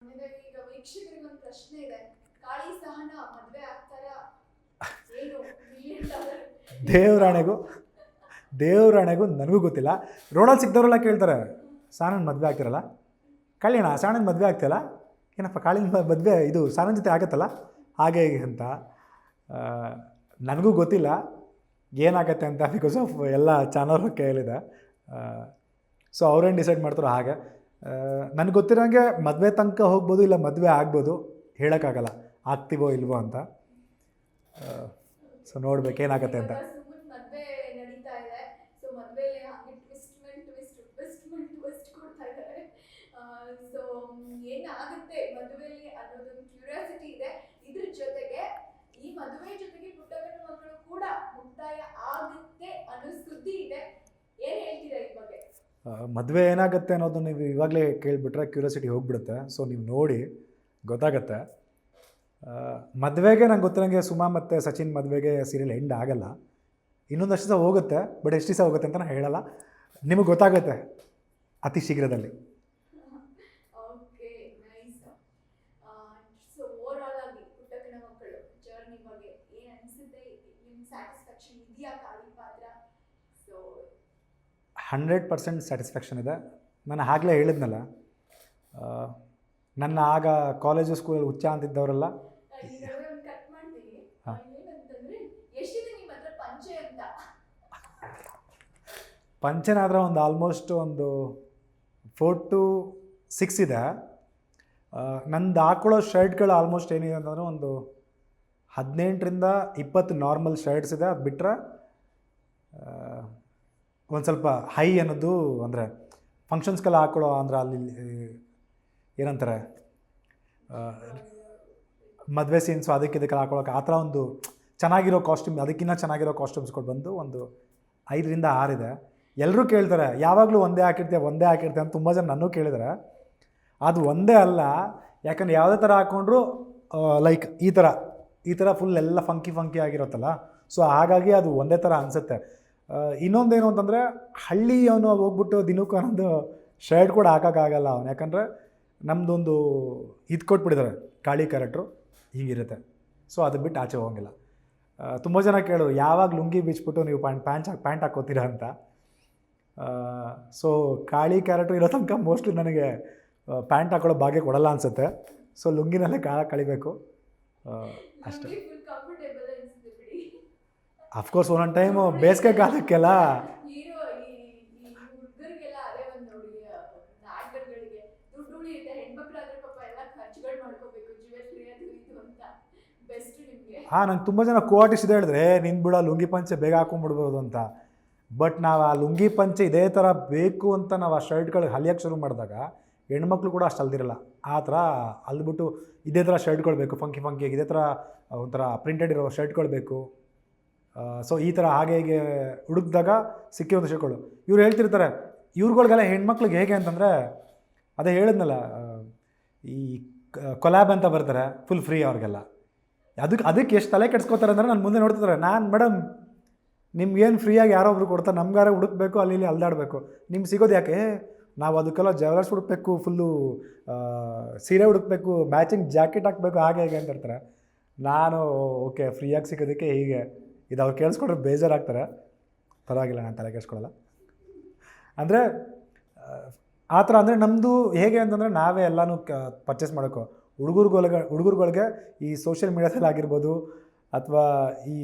ಈಗ ವೀಕ್ಷಕರಿಗೆ ಒಂದು ಪ್ರಶ್ನೆ ಇದೆ. ಕಾಳಿ ಸಹನ ಮದುವೆ ಆಗ್ತಾರಾ? ಏನು ದೇವರಾಣೆಗೂ ದೇವರಾಣೆಗೂ ನನಗೂ ಗೊತ್ತಿಲ್ಲ. ರೋಡಲ್ಲಿ ಸಿಕ್ದವರೆಲ್ಲ ಕೇಳ್ತಾರೆ, ಸಾನನ್ ಮದುವೆ ಆಗ್ತಿರಲ್ಲ, ಕಲ್ಯಾಣ ಸಾನನ್ ಮದುವೆ ಆಗ್ತಿಲ್ಲ, ಏನಪ್ಪ ಕಾಳಿನ ಮದುವೆ ಇದು ಸಾನನ್ ಜೊತೆ ಆಗತ್ತಲ್ಲ ಹಾಗೆ ಹೀಗೆ ಅಂತ. ನನಗೂ ಗೊತ್ತಿಲ್ಲ ಏನಾಗತ್ತೆ ಅಂತ, ಬಿಕಾಸ್ ಆಫ್ ಎಲ್ಲ ಚಾನಲ್ ಕೈಯಲ್ಲಿದೆ. ಸೊ ಅವ್ರೇನು ಡಿಸೈಡ್ ಮಾಡ್ತಾರೋ ಹಾಗೆ. ನನಗೆ ಗೊತ್ತಿರೋಂಗೆ ಮದುವೆ ತನಕ ಹೋಗ್ಬೋದು, ಇಲ್ಲ ಮದುವೆ ಆಗ್ಬೋದು, ಹೇಳೋಕ್ಕಾಗಲ್ಲ ಆಗ್ತೀವೋ ಇಲ್ವೋ ಅಂತ. ಸೊ ನೋಡ್ಬೇಕು ಏನಾಗತ್ತೆ ಅಂತ. ಮದುವೆ ನಡೀತಾ ಇದೆ. ಸೊ ಮದುವೆಯಲ್ಲಿ ಹಾಗೆ ಟ್ವಿಸ್ಟ್ ಕೊಡ್ತಾ ಇದ್ದಾರೆ. ಸೊ ಏನಾಗುತ್ತೆ ಮದುವೆಯಲ್ಲಿ ಅನ್ನೋದೊಂದು ಕ್ಯೂರಿಯಾಸಿಟಿ ಇದೆ. ಇದ್ರ ಜೊತೆಗೆ ಈ ಮದುವೆ ಜೊತೆಗೆ ಪುಟ್ಟ ಗಂಡು ಮಕ್ಕಳು ಕೂಡ ಮುಕ್ತಾಯ ಆಗುತ್ತೆ ಅನ್ನೋ ಸುದ್ದಿ ಇದೆ. ಏನ್ ಹೇಳ್ತೀರಾ ಈ ಬಗ್ಗೆ? ಮದುವೆ ಏನಾಗುತ್ತೆ ಅನ್ನೋದು ನೀವು ಇವಾಗಲೇ ಕೇಳಿಬಿಟ್ರೆ ಕ್ಯೂರಿಯಾಸಿಟಿ ಹೋಗ್ಬಿಡುತ್ತೆ. ಸೊ ನೀವು ನೋಡಿ ಗೊತ್ತಾಗತ್ತೆ. ಮದುವೆಗೆ ನಂಗೆ ಗೊತ್ತಿರೋಂಗೆ ಸುಮಾ ಮತ್ತು ಸಚಿನ್ ಮದುವೆಗೆ ಸೀರಿಯಲ್ ಎಂಡ್ ಆಗಲ್ಲ, ಇನ್ನೊಂದಷ್ಟು ದಿವಸ ಹೋಗುತ್ತೆ. ಬಟ್ ಎಷ್ಟು ದಿವಸ ಹೋಗುತ್ತೆ ಅಂತ ನಾನು ಹೇಳಲ್ಲ, ನಿಮಗೆ ಗೊತ್ತಾಗುತ್ತೆ ಅತಿ ಶೀಘ್ರದಲ್ಲಿ. Okay, nice. So over all ಆಗಿ ಪುಟ್ಟ ಗಂಡು ಮಕ್ಕಳು ಜರ್ನಿ ಬಗ್ಗೆ ಏನು ಅನಿಸುತ್ತೆ? ನಿಮ್ಮ ಸ್ಯಾಟಿಸ್ಫ್ಯಾಕ್ಷನ್ ಇದೆಯಾ ಕಾಳಿ ಪಾತ್ರ? ಸೊ 100% ಸ್ಯಾಟಿಸ್ಫ್ಯಾಕ್ಷನ್ ಇದೆ. ನಾನು ಆಗಲೇ ಹೇಳಿದ್ನಲ್ಲ, ನನ್ನ ಆಗ ಕಾಲೇಜು ಸ್ಕೂಲಲ್ಲಿ ಹುಚ್ಚ ಅಂತಿದ್ದವರೆಲ್ಲ ಕಟ್ ಮಾಡ್ತೀನಿ. ಏನಂತಂದ್ರೆ ಎಷ್ಟಿದೆ ನಿಮ್ಮ ಹತ್ರ ಪಂಚೆ ಅಂತ? ಪಂಚನಾದ್ರೆ ಒಂದು ಆಲ್ಮೋಸ್ಟ್ ಒಂದು 4 to 6 ಇದೆ. ನಂದು ಹಾಕೊಳ್ಳೋ ಶರ್ಟ್ಗಳು ಆಲ್ಮೋಸ್ಟ್ ಏನಿದೆ ಅಂತಂದರೆ ಒಂದು 18ರಿಂದ 20 ನಾರ್ಮಲ್ ಶರ್ಟ್ಸ್ ಇದೆ. ಅದು ಬಿಟ್ಟರೆ ಒಂದು ಸ್ವಲ್ಪ ಹೈ ಅನ್ನೋದು ಅಂದರೆ ಫಂಕ್ಷನ್ಸ್ಗೆಲ್ಲ ಹಾಕೊಳ್ಳೋ, ಅಂದರೆ ಅಲ್ಲಿ ಏನಂತಾರೆ ಮದುವೆ ಸೀನ್ಸು ಅದಕ್ಕೆ ಇದಕ್ಕೆಲ್ಲ ಹಾಕೊಳ್ಳೋಕೆ ಆ ಥರ ಒಂದು ಚೆನ್ನಾಗಿರೋ ಕಾಸ್ಟ್ಯೂಮ್, ಅದಕ್ಕಿಂತ ಚೆನ್ನಾಗಿರೋ ಕಾಸ್ಟ್ಯೂಮ್ಸ್ಗಳು ಬಂದು ಒಂದು 5ರಿಂದ 6 ಇದೆ. ಎಲ್ಲರೂ ಕೇಳ್ತಾರೆ ಯಾವಾಗಲೂ ಒಂದೇ ಹಾಕಿರ್ತೀಯ ಅಂತ ತುಂಬ ಜನ ನನ್ನೂ ಕೇಳಿದ್ದಾರೆ. ಅದು ಒಂದೇ ಅಲ್ಲ, ಯಾಕಂದರೆ ಯಾವುದೇ ಥರ ಹಾಕ್ಕೊಂಡ್ರು ಲೈಕ್ ಈ ಥರ ಫುಲ್ ಎಲ್ಲ ಫಂಕಿ ಆಗಿರುತ್ತಲ್ಲ. ಸೊ ಹಾಗಾಗಿ ಅದು ಒಂದೇ ಥರ ಅನಿಸುತ್ತೆ. ಇನ್ನೊಂದೇನು ಅಂತಂದರೆ ಹಳ್ಳಿಯವನು ಹೋಗ್ಬಿಟ್ಟು ದಿನಕ್ಕೂ ಅನ್ನೊಂದು ಶರ್ಟ್ ಕೂಡ ಹಾಕೋಕ್ಕಾಗಲ್ಲ ಅವನು, ಯಾಕಂದರೆ ನಮ್ಮದೊಂದು ಇದು ಕೊಟ್ಬಿಟ್ಟಿದ್ದಾರೆ ಕಾಳಿ ಕ್ಯಾರೆಕ್ಟ್ರು ಹೀಗಿರುತ್ತೆ. ಸೊ ಅದು ಬಿಟ್ಟು ಆಚೆ ಹೋಗಂಗಿಲ್ಲ. ತುಂಬ ಜನ ಕೇಳೋರು ಯಾವಾಗ ಲುಂಗಿ ಬಿಚ್ಬಿಟ್ಟು ನೀವು ಪ್ಯಾಂಟ್ ಹಾಕ್ಕೋತೀರಾ ಅಂತ. ಸೊ ಕಾಳಿ ಕ್ಯಾರೆಕ್ಟ್ರ್ ಇರೋ ತನಕ ಮೋಸ್ಟ್ಲಿ ನನಗೆ ಪ್ಯಾಂಟ್ ಹಾಕೊಳ್ಳೋ ಭಾಗ್ಯ ಕೊಡಲ್ಲ ಅನಿಸುತ್ತೆ. ಸೊ ಲುಂಗಿನಲ್ಲೇ ಕಾಲ ಕಳಿಬೇಕು ಅಷ್ಟೇ. ಅಫ್ಕೋರ್ಸ್ ಒಂದೊಂದು ಟೈಮು ಬೇಸಿಗೆ ಕಾಲಕ್ಕೆಲ್ಲ ನಂಗೆ ತುಂಬ ಜನ ಕೋಆರ್ಟಿಸ್ಟ್ ಹೇಳಿದ್ರೆ ನಿನ್ನ ಬಿಡ ಲುಂಗಿ ಪಂಚೆ ಬೇಗ ಹಾಕೊಂಡ್ಬಿಡ್ಬೋದು ಅಂತ. ಬಟ್ ನಾವು ಆ ಲುಂಗಿ ಪಂಚೆ ಇದೇ ಥರ ಬೇಕು ಅಂತ ನಾವು ಆ ಶರ್ಟ್ಗಳಿಗೆ ಹೊಲಿಯೋಕ್ಕೆ ಶುರು ಮಾಡಿದಾಗ ಹೆಣ್ಮಕ್ಳು ಕೂಡ ಅಷ್ಟು ಅಲ್ದಿರಲ್ಲ. ಆ ಥರ ಅಲ್ಬಿಟ್ಟು ಇದೇ ಥರ ಶರ್ಟ್ಗಳು ಬೇಕು, ಫಂಕಿಯಾಗಿ ಇದೇ ಥರ ಒಂಥರ ಪ್ರಿಂಟೆಡ್ ಇರೋ ಶರ್ಟ್ಗಳು ಬೇಕು. ಸೊ ಈ ಥರ ಹಾಗೆ ಹೀಗೆ ಹುಡುಕಿದಾಗ ಸಿಕ್ಕಿರೋ ಶರ್ಟ್ಗಳು ಇವ್ರು ಹೇಳ್ತಿರ್ತಾರೆ. ಇವ್ರುಗಳಿಗೆಲ್ಲ ಹೆಣ್ಮಕ್ಳಿಗೆ ಹೇಗೆ ಅಂತಂದರೆ ಅದೇ ಹೇಳಿದ್ನಲ್ಲ, ಈ ಕೊಲ್ಯಾಬ್ ಅಂತ ಬರ್ತಾರೆ ಫುಲ್ ಫ್ರೀ ಅವ್ರಿಗೆಲ್ಲ. ಅದಕ್ಕೆ ಎಷ್ಟು ತಲೆ ಕೆಡ್ಸ್ಕೊತಾರೆ ಅಂದರೆ ನಾನು ಮುಂದೆ ನೋಡ್ತಿದ್ದಾರೆ. ನಾನು ಮೇಡಮ್ ನಿಮ್ಗೇನು ಫ್ರೀಯಾಗಿ ಯಾರೋ ಒಬ್ರು ಕೊಡ್ತಾರೆ, ನಮ್ಗಾರ ಹುಡುಕ್ಬೇಕು, ಅಲ್ಲಿ ಇಲ್ಲಿ ಅಲ್ದಾಡಬೇಕು, ನಿಮ್ಗೆ ಸಿಗೋದು ಯಾಕೆ? ನಾವು ಅದಕ್ಕೆಲ್ಲ ಜ್ಯುವೆಲರ್ಸ್ ಹುಡುಕ್ಬೇಕು, ಫುಲ್ಲು ಸೀರೆ ಹುಡುಕ್ಬೇಕು, ಮ್ಯಾಚಿಂಗ್ ಜಾಕೆಟ್ ಹಾಕಬೇಕು, ಹಾಗೆ ಹೇಗೆ ಅಂತ ಇರ್ತಾರೆ. ನಾನು ಓಕೆ ಫ್ರೀಯಾಗಿ ಸಿಗೋದಕ್ಕೆ ಹೀಗೆ ಇದು ಅವ್ರು ಕೇಳಿಸ್ಕೊಂಡ್ರೆ ಬೇಜಾರಾಗ್ತಾರೆ. ಪರವಾಗಿಲ್ಲ, ನಾನು ತಲೆ ಕೆಡಿಸ್ಕೊಳ್ಳಲ್ಲ. ಅಂದರೆ ಆ ಥರ ಅಂದರೆ ನಮ್ಮದು ಹೇಗೆ ಅಂತಂದರೆ ನಾವೇ ಎಲ್ಲನೂ ಪರ್ಚೇಸ್ ಮಾಡೋಕ್ಕೋ ಹುಡುಗರುಗಳಿಗೆ ಈ ಸೋಷಿಯಲ್ ಮೀಡಿಯಾದಲ್ಲಿ ಆಗಿರ್ಬೋದು ಅಥವಾ ಈ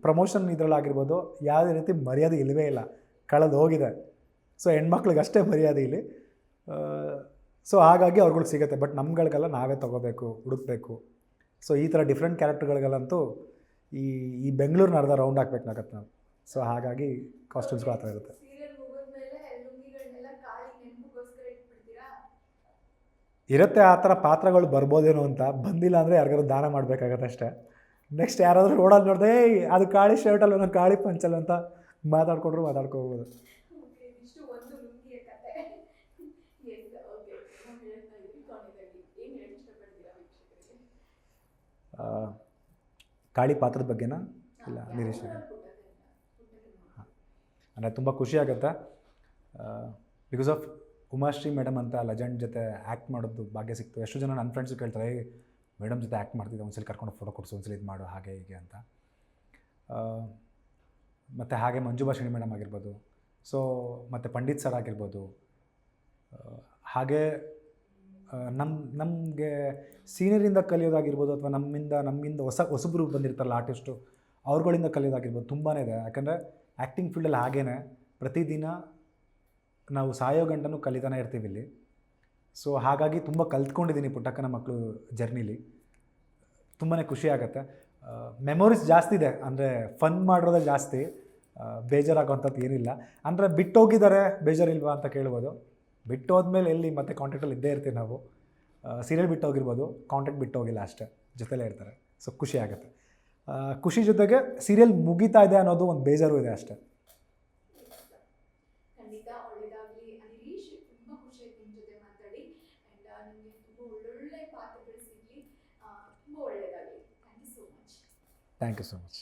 ಪ್ರಮೋಷನ್ ಇದರಲ್ಲಾಗಿರ್ಬೋದು ಯಾವುದೇ ರೀತಿ ಮರ್ಯಾದೆ ಇಲ್ಲವೇ ಇಲ್ಲ, ಕಳೆದು ಹೋಗಿದೆ. ಸೊ ಹೆಣ್ಮಕ್ಳಿಗೆ ಅಷ್ಟೇ ಮರ್ಯಾದೆ ಇಲ್ಲಿ. ಸೊ ಹಾಗಾಗಿ ಅವ್ರುಗಳಿಗೆ ಸಿಗುತ್ತೆ. ಬಟ್ ನಮ್ಗಳಿಗೆಲ್ಲ ನಾವೇ ತೊಗೋಬೇಕು, ಹುಡುಕ್ಬೇಕು. ಸೊ ಈ ಥರ ಡಿಫ್ರೆಂಟ್ ಕ್ಯಾರೆಕ್ಟರ್ಗಳಿಗೆಲ್ಲಂತೂ ಈ ಬೆಂಗಳೂರಿನ ಅರ್ಧ ರೌಂಡ್ ಹಾಕ್ಬೇಕಾಗತ್ತೆ ನಾವು. ಸೊ ಹಾಗಾಗಿ ಕಾಸ್ಟ್ಯೂಮ್ಸ್ಗಳು ಆ ಥರ ಇರುತ್ತೆ. ಇರುತ್ತೆ ಆ ಥರ ಪಾತ್ರಗಳು ಬರ್ಬೋದೇನೋ ಅಂತ. ಬಂದಿಲ್ಲ ಅಂದರೆ ಯಾರಿಗಾರು ದಾನ ಮಾಡಬೇಕಾಗತ್ತೆ ಅಷ್ಟೇ. ನೆಕ್ಸ್ಟ್ ಯಾರಾದರೂ ರೋಡಲ್ಲಿ ನೋಡಿದೆ ಅದು ಕಾಳಿ ಶರ್ಟಲ್ಲ, ನಾನು ಕಾಳಿ ಪಂಚಲ್ಲ ಅಂತ ಮಾತಾಡ್ಕೋಬೋದು. ಕಾಳಿ ಪಾತ್ರದ ಬಗ್ಗೆನಾ ಇಲ್ಲ ನಿರೀಕ್ಷೆ? ಅಂದರೆ ತುಂಬ ಖುಷಿಯಾಗುತ್ತೆ. ಬಿಕಾಸ್ ಆಫ್ ಉಮಾಶ್ರೀ ಮೇಡಮ್ ಅಂತ ಲೆಜೆಂಡ್ ಜೊತೆ ಆ್ಯಕ್ಟ್ ಮಾಡೋದು ಭಾಗ್ಯ ಸಿಕ್ತು. ಎಷ್ಟು ಜನ ನನ್ನ ಫ್ರೆಂಡ್ಸು ಕೇಳ್ತಾರೆ, ಮೇಡಮ್ ಜೊತೆ ಆ್ಯಕ್ಟ್ ಮಾಡ್ತಿದ್ದೆ, ಒಂದ್ಸಲಿ ಕರ್ಕೊಂಡು ಫೋಟೋ ಕೊಡಿಸು, ಒಂದ್ಸಲಿ ಇದು ಮಾಡು, ಹಾಗೆ ಹೀಗೆ ಅಂತ. ಮತ್ತು ಹಾಗೆ ಮಂಜು ಭಾಷಿಣಿ ಮೇಡಮ್ ಆಗಿರ್ಬೋದು, ಸೊ ಮತ್ತು ಪಂಡಿತ್ ಸರ್ ಆಗಿರ್ಬೋದು, ಹಾಗೆ ನಮಗೆ ಸೀನಿಯರಿಂದ ಕಲಿಯೋದಾಗಿರ್ಬೋದು, ಅಥವಾ ನಮ್ಮಿಂದ ಹೊಸಬ್ರು ಬಂದಿರ್ತಾರಲ್ಲ ಆರ್ಟಿಸ್ಟು, ಅವ್ರುಗಳಿಂದ ಕಲಿಯೋದಾಗಿರ್ಬೋದು ತುಂಬಾ ಇದೆ. ಯಾಕಂದರೆ ಆ್ಯಕ್ಟಿಂಗ್ ಫೀಲ್ಡಲ್ಲಿ ಹಾಗೇ ಪ್ರತಿದಿನ ನಾವು ಸಾಯೋ ಗಂಟನೂ ಕಲಿತಾನೆ ಇರ್ತೀವಿ ಇಲ್ಲಿ. ಸೊ ಹಾಗಾಗಿ ತುಂಬ ಕಲ್ತ್ಕೊಂಡಿದ್ದೀನಿ ಪುಟ್ಟಕ್ಕನ ಮಕ್ಕಳು ಜರ್ನಿಲಿ. ತುಂಬಾ ಖುಷಿ ಆಗುತ್ತೆ. ಮೆಮೊರೀಸ್ ಜಾಸ್ತಿ ಇದೆ, ಅಂದರೆ ಫನ್ ಮಾಡಿರೋದೇ ಜಾಸ್ತಿ, ಬೇಜಾರಾಗೋವಂಥದ್ದು ಏನಿಲ್ಲ. ಅಂದರೆ ಬಿಟ್ಟೋಗಿದ್ದಾರೆ, ಬೇಜಾರಿಲ್ವಾ ಅಂತ ಕೇಳ್ಬೋದು. ಬಿಟ್ಟು ಹೋದ್ಮೇಲೆ ಎಲ್ಲಿ ಮತ್ತೆ ಕಾಂಟ್ಯಾಕ್ಟಲ್ಲಿ ಇದ್ದೇ ಇರ್ತೀವಿ ನಾವು. ಸೀರಿಯಲ್ ಬಿಟ್ಟು ಹೋಗಿರ್ಬೋದು, ಕಾಂಟ್ಯಾಕ್ಟ್ ಬಿಟ್ಟು ಹೋಗಿಲ್ಲ ಅಷ್ಟೇ, ಜೊತೆಲೇ ಇರ್ತಾರೆ. ಸೊ ಖುಷಿ ಆಗುತ್ತೆ. ಖುಷಿ ಜೊತೆಗೆ ಸೀರಿಯಲ್ ಮುಗೀತಾ ಇದೆ ಅನ್ನೋದು ಒಂದು ಬೇಜಾರು ಇದೆ ಅಷ್ಟೇ. ಖಂಡಿತ ಒಳ್ಳೆಯದಾಗಲಿ ಹರೀಶ್. ತುಂಬ ಖುಷಿ ಆಯ್ತು ನಿಮ್ಮ ಜೊತೆ ಮಾತಾಡಿ. ಆ್ಯಂಡ್ ನಿಮಗೆ ತುಂಬ ಒಳ್ಳೊಳ್ಳೆ ಪಾತ್ರಗಳು ಸಿಗಲಿ, ತುಂಬ ಒಳ್ಳೆಯದಾಗಲಿ. Thank you so much. Thank you so much.